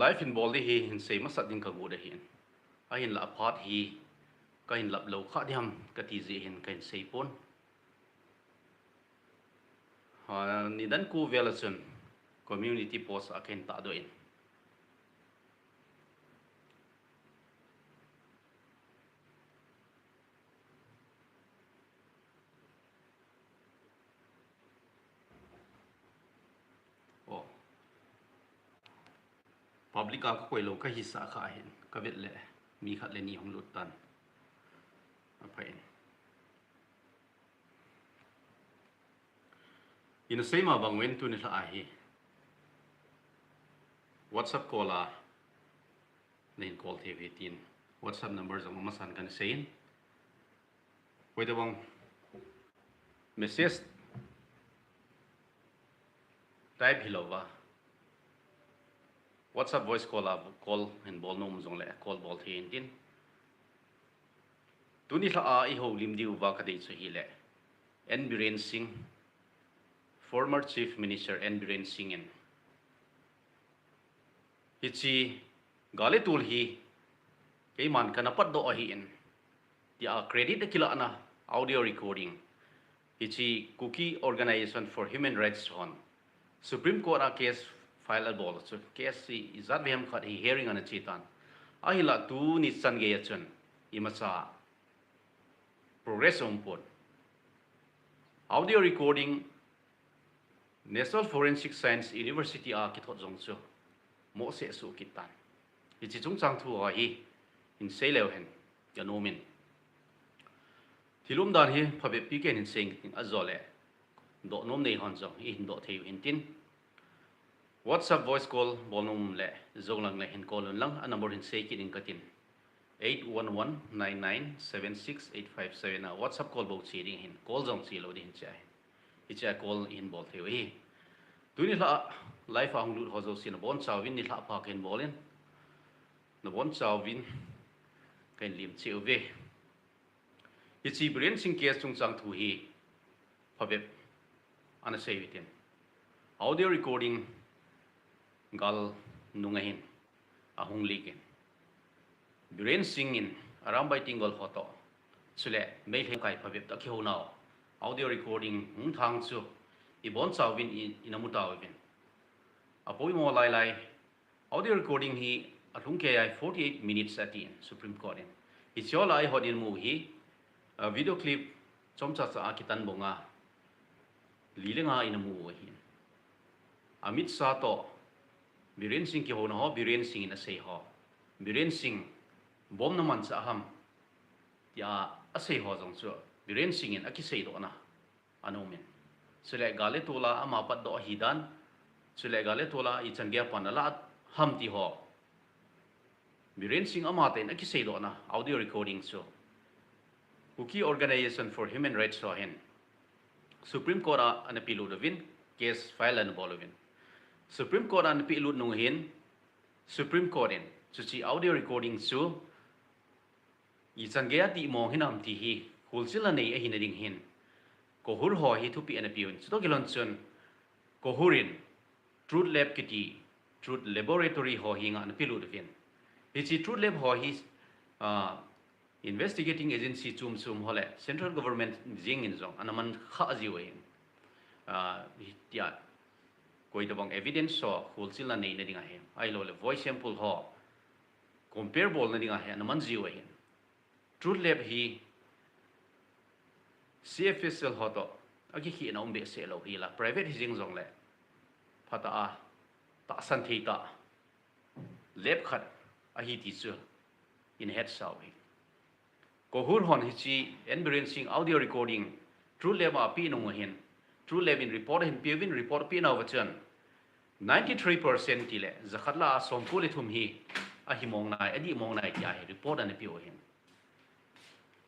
life in bol hi hin sei ma sat ding ka gu de hin a hin la phat hi ka hin lap lo kha diam ka ti ji hin ka hin sei pon ha ni dan ku velachun community post a ken ta do in o public ka ko lo ka hi sa kha hin ka vet le mi khat le ni hong lut tan a phain in sei ma bang wen tu ni la a hi WhatsApp call a nen call the vetin WhatsApp number jong ma san kan sein poi da bang message type hilova WhatsApp voice call a call en bol nom jong le call bol the in tin tu ni la a I ho lim diu wa ka dei chu hi le en Biren Singh former chief minister en Biren Singh en hichi gale tul hi ke man kana pat do hi in ya credit kila na audio recording hichi cookie organization for human rights on supreme court a case file bol so case si izat vem khat hi hearing an chitan ahila tu ni san ge chun imasa progress on port audio recording National Forensic Science University a ki thot jong chu mo se su kitan hichi chung chang thu hi in sei lew hen ya nomin thilum dan hi phabe pi ken in seng tin azole do nom nei hon jong in do theu in tin WhatsApp voice call bonum le zong lang le hin call lang a number in sei kin in katin 8119976857 a WhatsApp call bo chi ding hin call jong chi lo din chai icha call in bol theu hi tuni la life ang lut ho zo sin bon chawin ni la pa ken bolin na bon chawin ken lim cheu ve ichi Biren Singh case chung chang thu hi phabe ana sei vitin audio recording gal nunga hin ahung liken Biren Singh in arambai tingal photo chule mei he kai phabe ta kheu naw audio recording hung thang chu I bon chawin in amuta win apoi mo lai audio recording hi athung ke ai 48 minutes at in Supreme Court in hi chola ai hodin mu hi video clip chomcha cha akitan bonga lilenga in mu hi Amit Shah to Biren Singh ki ho na ho Biren Singh in a sei ho Biren Singh bom na man cha ham ya a sei ho jong chu Biren Singh in aki sei do na anomen sele gale tola ama pat do hidan sele gale tola I changya panala ham ti ho Biren Singh ama te na ki sei do na audio recording so cookie organization for human rights so hen Supreme Court an appeal win case file an bolovin Supreme Court an appeal nung hin Supreme Court in chuchi audio recording so I changya ti mo hinam ti hi hulsila nei a hin ding hin kohur ho hi thupi an piun chuto gilon chun kohurin truth lab kiti truth laboratory ho hi nga an pilu devin hichi truth lab ho hi investigating agency chum hole central government jing in zong anaman kha ji we ya koi da bang evidence so hulsil na nei na dinga he ai lo le voice sample ho compare bol na dinga he anaman ji we truth lab hi CFSL hoto agi hi na umbe se lo hi la private hijing zong le phata a ta san thei ta lep khat a hi ti chu in head saw hi ko hur hon hi chi Biren Singh audio recording true lab a pi nong hin true lab in report hin pin report pi na wachan 93% ti le zakhatla som ko le thum hi a hi mong nai adi mong nai ya hi report an pi o hin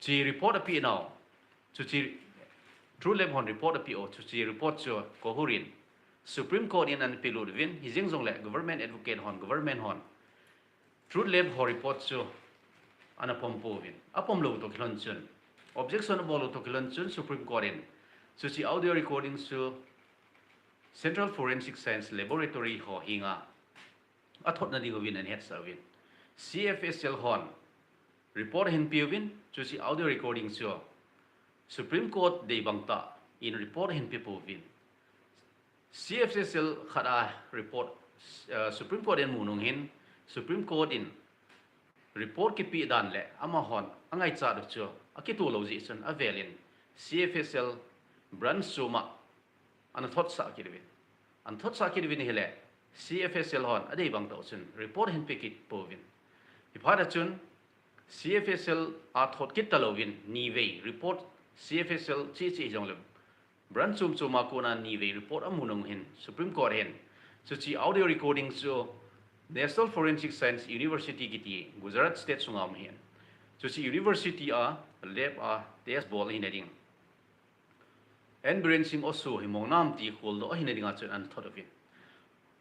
chi report a pi now chuchi true lab hon report apio chuchi report cho kohurin Supreme Court in an pilud win hijing zong le government advocate hon government hon true lab ho report cho anapom po win apom lo to kilon chun objection bolo to kilon chun Supreme Court in chuchi audio recording so Central Forensic Science Laboratory ho hinga athot na di go win and head servin CFSL hon report hin piwin chu si audio recording chu Supreme Court de bangta in report hin pi povin CFSL khada report Supreme Court en munung hin Supreme Court in report ki pi dan le ama hon angai cha do chu akitu lo ji sun avelin CFSL branch suma an thot sa kirwin an thot sa kirwin hele CFSL hon adei bang to chun report hin pikit povin iphada chun CFSL a thot kit talovin ni ve report CFSL chi chi jong le branch suma ko na ni ve report amunong hin Supreme Court hin so chi audio recording so National Forensic Science University kiti Gujarat State sungam hin so chi university a lab a test ball in eding and Biren sim also himong nam ti khol do hin eding a chun an thot of it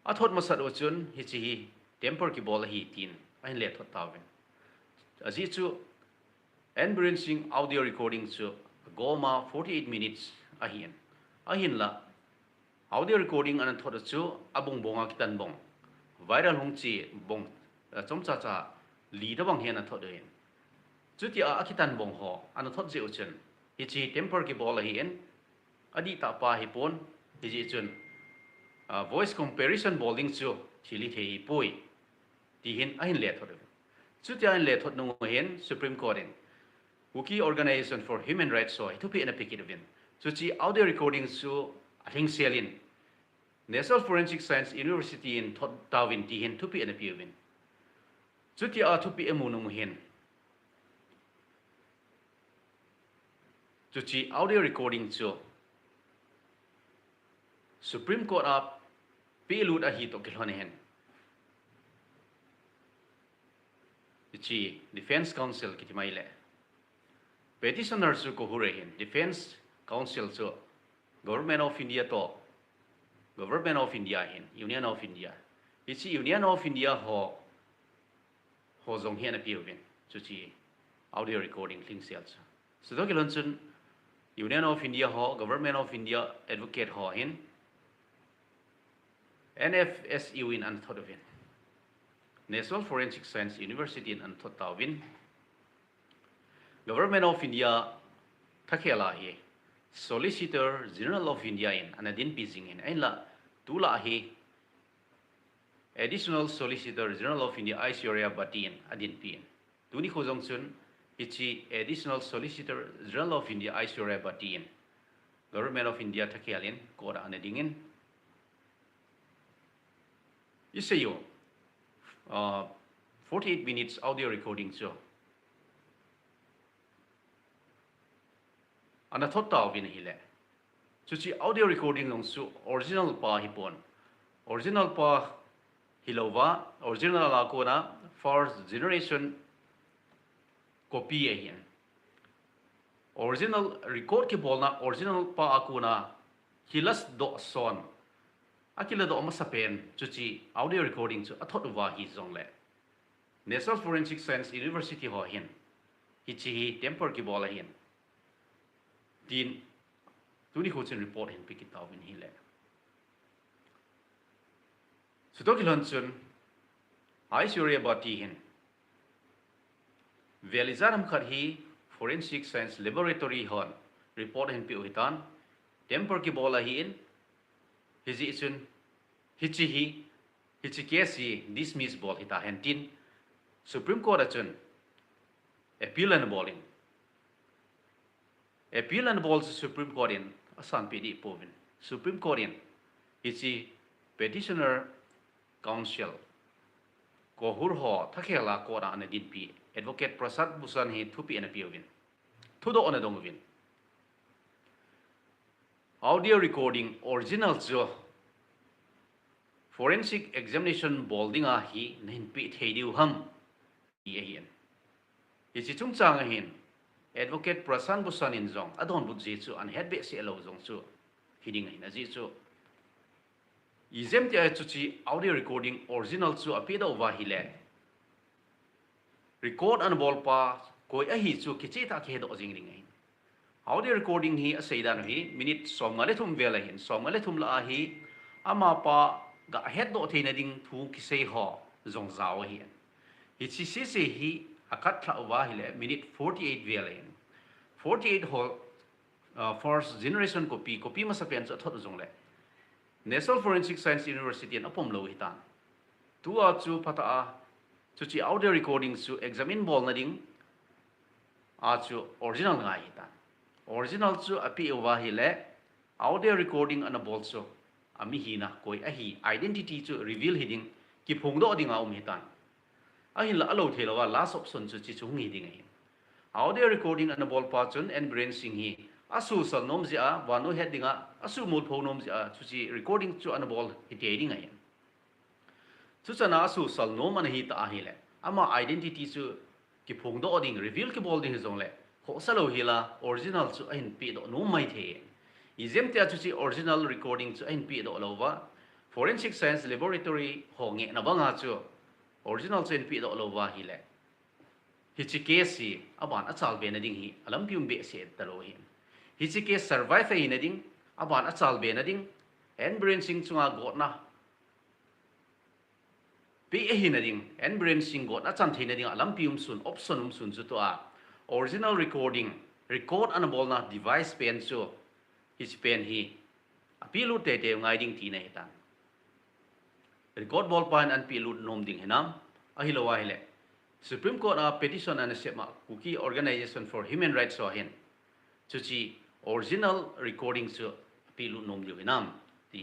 a thot masat o chun hi chi hi temper ki ball hi tin a hin le thot tawin aji chu and Biren sim audio recording chu goma 48 minutes a hin la audio recording an thot chu abong bonga kitan bong viral hong chi bong chom cha cha li da bang hian a thot hen chuti a akitan bong ho an thot je uchun hi chi temper ki ball hi en adi ta pa hi pon hi ji chun voice comparison bowling chu chili thei poi ti hin a hin le thot chuti a hin le thot nong hen Supreme Court in Wiki Organization for Human Rights so to be in a picket event chuti audio recording chu I think selin National Forensic Science University in Darwin ti hin to be in a event chuti a to be emunung hen chuti audio recording chu Supreme Court up pelut a hi to kilhone hen chi Defense Council kitimai le petitioners ko hure hen Defense Council so Government of India to Government of India hen Union of India ichi Union of India ho zong hian a piwin chi audio recording thing sales so to kilon chun Union of India ho Government of India advocate ho hen NFSU in an thot of it National Forensic Science University in an thot tawin Government of India thakela hi Solicitor General of India in an adin pising in ain la tula hi Additional Solicitor General of India Aishwarya Bhatin adin pin tuni khojong chun ichi Additional Solicitor General of India Aishwarya Bhatin Government of India thakelin kora anadingin Isayo 48 minutes audio recording so ana thot taw vin hile chuchi audio recording long su original pa hipon original pa hilova original la ko na first generation copy hian original record ki bolna original pa akuna hilas do son akila do masapen chuchi audio recording chu athot wa hi zong le National Forensic Science University ho hin hi chi temper ki bola hin tin tuni khochin report hin pikit awin hi le sudo kilon chun Aishwarya Bhati hin Velizaram khar hi Forensic Science Laboratory hon report hin pi hitan temper ki bola hi in hizi chun hichi kesi dismiss bol hita hentin Supreme Court chun appeal and bowling appeal and balls Supreme Court in asan pidi povin Supreme Court in hichi petitioner council ko hurho thakela kora an din pi advocate Prasad Bhusan hi thupi an appeal thudo on adongwin audio recording original jo forensic examination bolding a hi nin pi theidiu ham hi hian hi chi chung chang hin advocate Prasad Bhusan in zong adon buji chu an head be se lo zong chu hiding hin aji chu izem te chu chi audio recording original chu apida over hile record an bol pa koi a hi chu kichi ta ke do jing ring hin audio recording hi asaidan hi minute somale thum vela hin somale thum la hi ama pa ga head do theina ding thu ki sei ho zong zao hi hi chi si hi akat thla wa hi le minute 48 vel 48 whole first generation copy ma sapian cha thot zong le National Forensic Science University an apom lo hitan tu a chu phata a chu chi audio recording chu examine bol na ding a chu original ngai hitan original chu api wa hi le audio recording an bol chu ami hi na koi a hi identity chu reveal hiding ki phung do ding a hitan a hi la lo thelo wa last option chu chi chu ngi ding hi audio recording an bol pa chun and brain sing hi asu sal nom zia wanu headinga asu mul pho nom zia chu chi recording chu an bol hi te ding ai chu chana asu sal nom an hi ta hi le ama identity chu ki phung do ding reveal ki bol ding zong le kho salo hi la original chu ain pi do no mai the izem te chu chi original recording chu ain pi do lo wa forensic science laboratory ho nge na banga chu original chen pi do lo wa hi le hi chi case si aban achal be na ding hi alam pium be se ta lo hi hi chi case survive hi na ding aban achal be na ding en brain sing chunga got na pi hi na ding en brain sing got na chan the na ding alam pium sun option sun chu to a original recording record an bol na device pen chu hi pen hi apilu te te ngai ding ti na hi tan record ball pan an pi lut nom ding hinam a hi lo wa hi le Supreme Court a petition and sema Kuki Organization for Human Rights so hen chuchi original recording chu pi lut nom liu hinam ti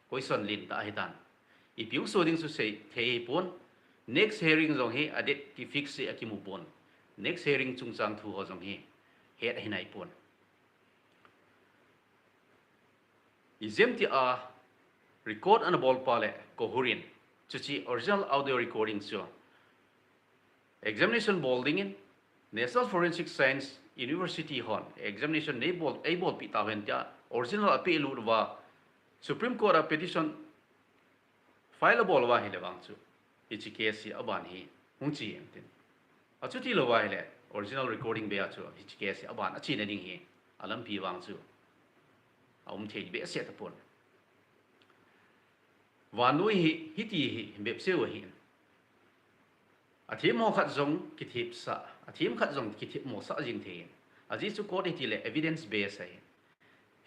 question lin ta hitan if you so ding su say thei pon next hearing jong he adet ki fix se akimu pon next hearing chung chang thu ho jong he het hinai pon izem ti a record an ball pale ko hurin chuchi original audio recording chu examination bolding in National Forensic Science University hon examination able pita henta original appeal wa Supreme Court a petition fileable wa hi lewang chu ichi case aban hi hungchi entin achuti lo wa hi le original recording be a chu ichi case aban achi na ding hi alam pi wang chu aum thei be se ta pon wanui hi hiti hi bep se wa hi athim mo khat zong ki thip sa athim khat zong ki thip mo sa jing the aji chu court hi le evidence base ai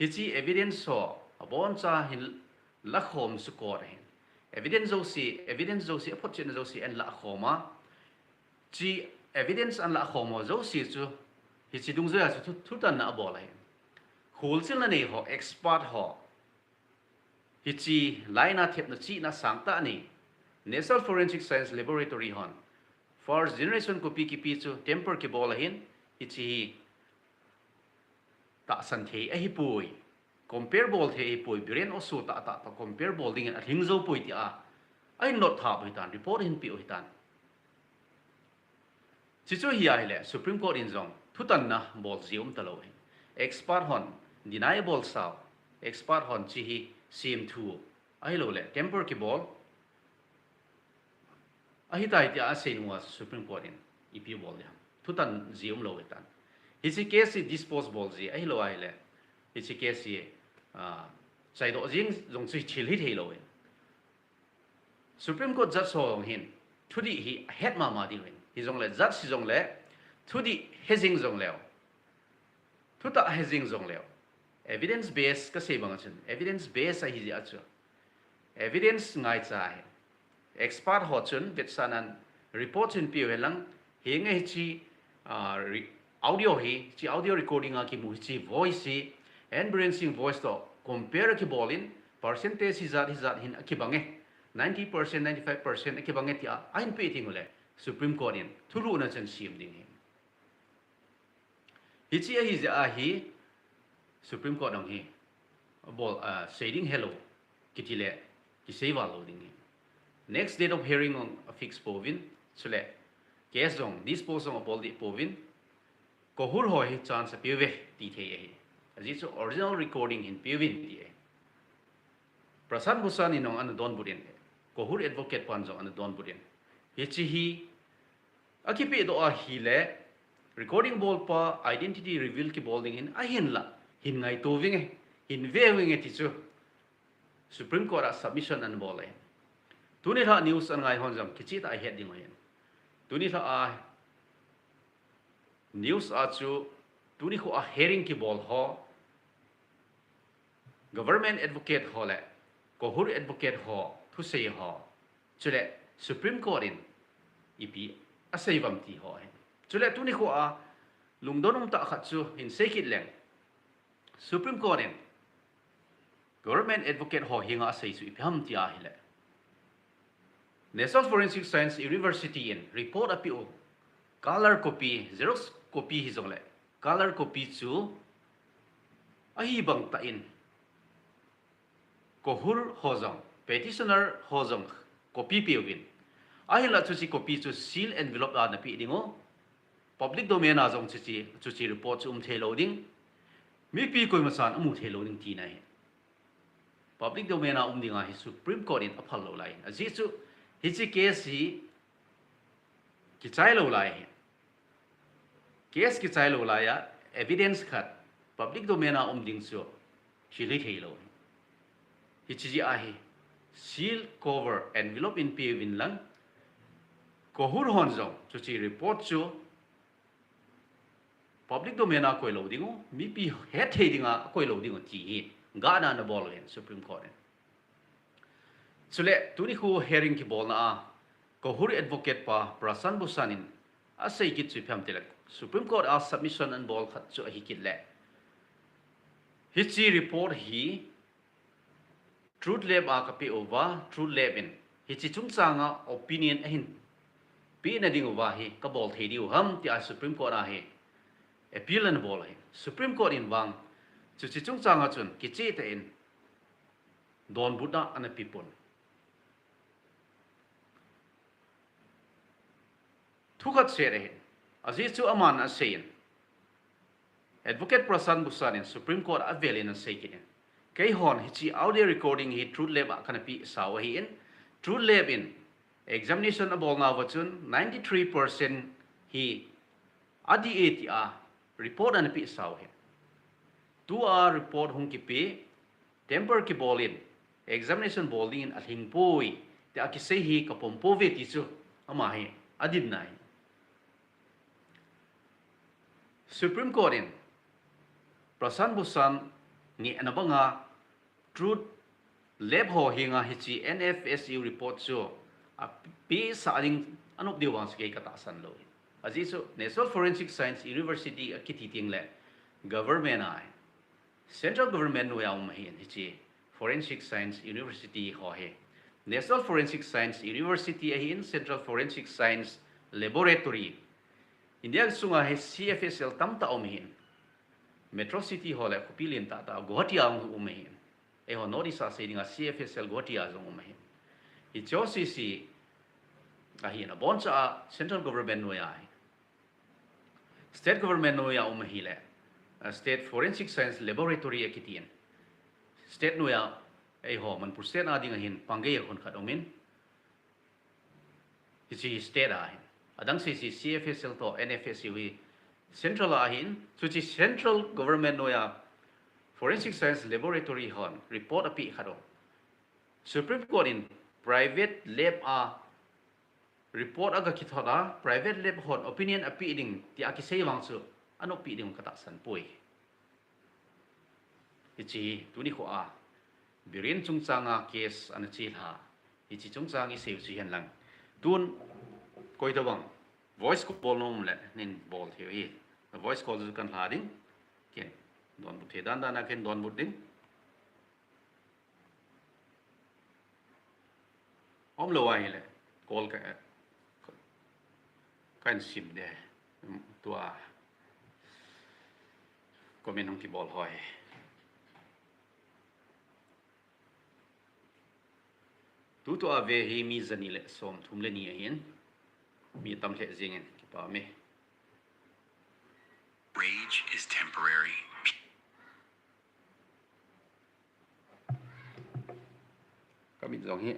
hi chi evidence so abon cha hin la khom su court ai evidence zo si phot chen zo si en la khoma chi evidence an la khomo zo si chu hi chi dung zo chu thu tan na bol ai khul sil na nei ho expert ho hi chi laina thep na chi na sangta ni National Forensic Science Laboratory hon first generation copy ki pi chu temper ki bol hin hi chi ta san the a hi pui compare bol the hi pui biren osu ta compare bol ding a hing zo pui ti a ai not tha bai tan report hin pi oi tan chi chu hi ai le Supreme Court in zong thu tan na bol zium ta lo expert hon deniable sao expert hon chi hi sim thu ai lo le temper ki bol ahi tai ti a sein was Supreme Court in ipi bol ya thu tan zium lo tan hi chi case disposable ji ai lo ai le hi chi case chai do jing jong chi thil hi thei lo Supreme Court judge so hin thu di hi het ma di wen hi jong le judge si jong le thu di hezing jong leo thu ta hezing jong leo evidence base ka se bang chen evidence base hi ji a chu evidence ngai chai expert ho chun vet sanan report in pi helang he nge chi audio hi chi audio recording a ki mu chi voice hi and brain voice to compare ki bolin percentage hi zat hin ki bange 90% 95% ki bange ti a ain pe thing le Supreme Court in thuru na chen sim ding hi chi hi ja hi Supreme Court dong hi bol saying hello kitile ki seva lo ding next date of hearing on a fixed povin chule case dong disposal of all the povin ko hur ho hi chance pive ti the hi aji chu original recording in pivin ti Prasad Busan inong an don budin ko hur advocate pan jong an don budin hi chi hi akipe do a hi le recording bol pa identity reveal ki bowling in a hin la hin ngai to wing hin ve wing ti chu Supreme Court a submission an bol tu ni la news an ngai hon jam kichi ta heading hen tu ni la a news a chu tu ni khu a hearing ki bol ho government advocate ho le ko hur advocate ho thu sei ho chule supreme court in ipi a sei vam ti ho chule tu ni khu a lungdonong ta khat chu in sekit leng supreme court in government advocate ho hinga a sei chu ipham ti a hile National Forensic Science University in report api color copy xerox copy hi jong le color copy chu a hi bang ta in ko hur ho jong petitioner ho jong copy piwin a hi la chu chi copy chu seal envelope a na pi dingo public domain a jong chu chi report chu the loading mi pi koi masan amu the loading ti nai public domain a dinga hi Supreme Court in aphal lo lai a ji chu hi chi case hi ki chai lo lai case ki chai lo lai ya evidence khat public domain a ding chu chi li thei lo hi chi ji a hi seal cover envelope in pi win lang ko hur hon jong chu chi report chu public domain a koi lo dingo mi pi he thei dinga koi lo dingo ti hi ga na na bol hen Supreme Court chule tuni khu hearing ki bol na ko hur advocate pa prasan busanin a sei kit chu pham telak Supreme Court a submission and bol khat chu hi kit le hi chi report hi truth lab a ka pi over truth lab in hi chi chung changa opinion a hin pi na ding over hi ka bol thei diu ham ti a Supreme Court a hi appeal and bol hi Supreme Court in wang chu chi chung changa chun ki chi te in don buddha an people thukat se re azi chu aman a sein advocate prasan busan in Supreme Court avelin an sei kin kai hon hi chi audio recording hi truth lab kana pi sawa hi in truth lab in examination abol na wachun 93% hi adi a report an pi sawa hi tu a report hung ki pi temper ki bolin examination bolin a hing poi te a ki sei hi ka pompo ve ti chu ama hi adin nai Supreme Court in prasan busan ni anabanga truth lab ho hinga hichi NFSU report chu a pi saling anop diwang sige kata san lo aji so National Forensic Science University a kiti ting le government ai central government no yaw mahin hichi Forensic Science University ho he National Forensic Science University a hin Central Forensic Science Laboratory India sunga he CFSL tam ta omihin Metro City hole kupilin ta Guwahati ang umihin e ho nodi sa se dinga CFSL Guwahati azong umihin I COCC ahin a boncha central government no ya state government no ya umihile state forensic science laboratory akitian state no ya e ho manpur state na dinga hin pangai khon khat omin hi state ahin adang si CFSL to NFSU central ahin suchi central government no ya forensic science laboratory hon report api khado Supreme Court in private lab a report aga kithoda private lab hon opinion api ding ti aki sei wang chu ano pi ding kata san poi ichi tuni kho a Biren chung changa case an chil ha ichi chung chang I seu chi hen lang tun koi da bang voice call nom le nin bol theu hi voice call zu kan ha ding ken don bu the dan na ken don bu ding om lo ai le call ka kan sim de tua comment hong ki bol hoi tu to ave hi mi zani le som thum le ni hin mi tam le jingen ki pa me rage is temporary. Kami zong hi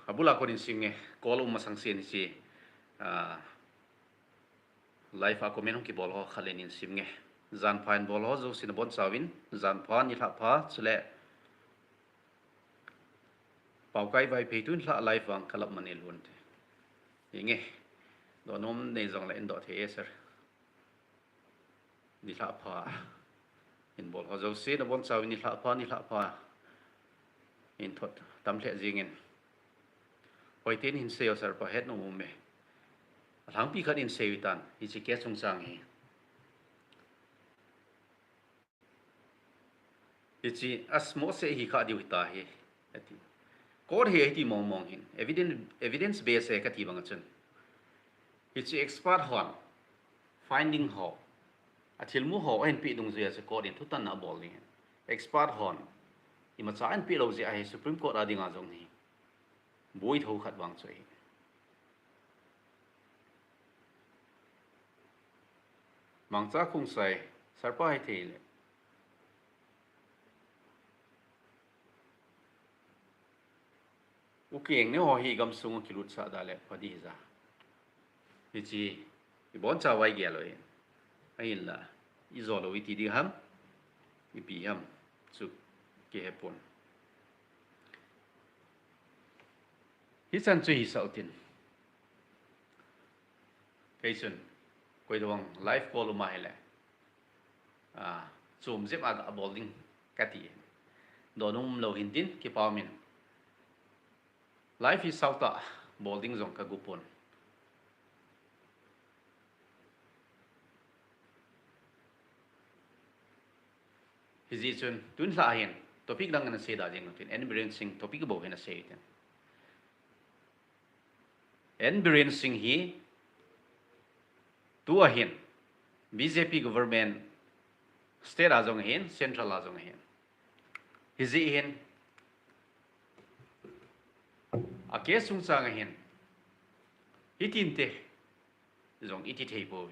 abula ko din singe call masang sin si life a comment hong ki bol ho khalenin simnge จานพานบอลฮอจูสินบอนสาวินจานพานยิทาพาสุเล bảo cái vai phê tuân lạ life vang kalap mani luôn thế nghe đó nôm này dòng lại đó thế sir đi lạ pha in bol họ dấu xí nó bon sao ni lạ pha in thot tam lệ gì nghen hồi tiên in sale sir pa hết nó mồm mẹ thằng pi khát in sale tan hi chỉ kết sung sang hi chỉ asmo se hi khát điều ta hi code hi ti mong mong hin evidence base ka ti bang chen hi chỉ expert hon finding ho athil mu ho en pi dung zia se code in thutan na bol ni expert hon ima cha en pi lo zia hi supreme court adinga jong ni boi tho khat wang choi mang cha khung sai sarpa hai thei le ukeng ne ho hi gam sung ki lut sa da le padi za hi chi i bon cha wai ge lo yin ai la i zo lo ti di ham i pi ham chu ke hepon hi san chu hi sau tin kai sun koi dong life call ma hele zoom zep a bowling kati donum lo hin tin ki pa min life is sauta bowling zong ka gupon hizi chun tun la hin topic dang na se da jeng tin en biren sing topic bo hin na se tin en biren sing hi tu a hin BJP government state azong hin central azong hin hizi hin a ke sung sang hin hitin te zong iti thei bo